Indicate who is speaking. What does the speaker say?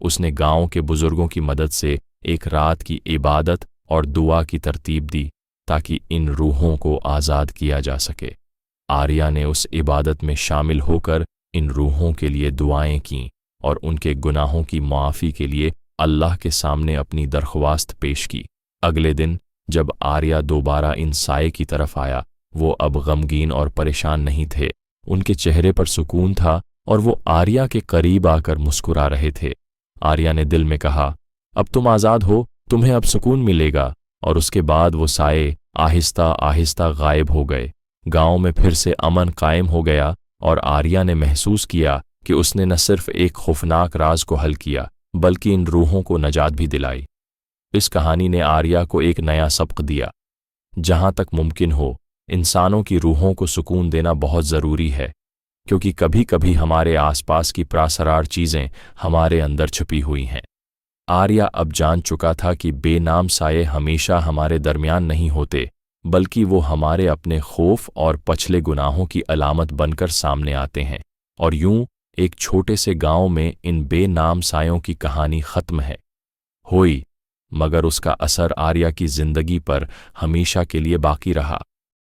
Speaker 1: उसने गांव के बुजुर्गों की मदद से एक रात की इबादत और दुआ की तरतीब दी ताकि इन रूहों को आज़ाद किया जा सके। आर्या ने उस इबादत में शामिल होकर इन रूहों के लिए दुआएं कीं और उनके गुनाहों की मुआफ़ी के लिए अल्लाह के सामने अपनी दरख्वास्त पेश की। अगले दिन जब आर्या दोबारा इन साए की तरफ आया, वो अब गमगीन और परेशान नहीं थे। उनके चेहरे पर सुकून था और वो आर्या के करीब आकर मुस्कुरा रहे थे। आर्या ने दिल में कहा, अब तुम आज़ाद हो, तुम्हें अब सुकून मिलेगा। और उसके बाद वो साए आहिस्ता आहिस्ता गायब हो गए। गांव में फिर से अमन कायम हो गया और आर्या ने महसूस किया कि उसने न सिर्फ एक खौफनाक राज को हल किया बल्कि इन रूहों को नजात भी दिलाई। इस कहानी ने आर्या को एक नया सबक दिया। जहां तक मुमकिन हो, इंसानों की रूहों को सुकून देना बहुत ज़रूरी है, क्योंकि कभी कभी हमारे आसपास की प्रासरार चीज़ें हमारे अंदर छुपी हुई हैं। आर्या अब जान चुका था कि बेनाम साये हमेशा हमारे दरमियान नहीं होते, बल्कि वो हमारे अपने खौफ और पछले गुनाहों की अलामत बनकर सामने आते हैं। और यूं एक छोटे से गांव में इन बेनाम सायों की कहानी ख़त्म हुई, मगर उसका असर आर्या की जिंदगी पर हमेशा के लिए बाकी रहा।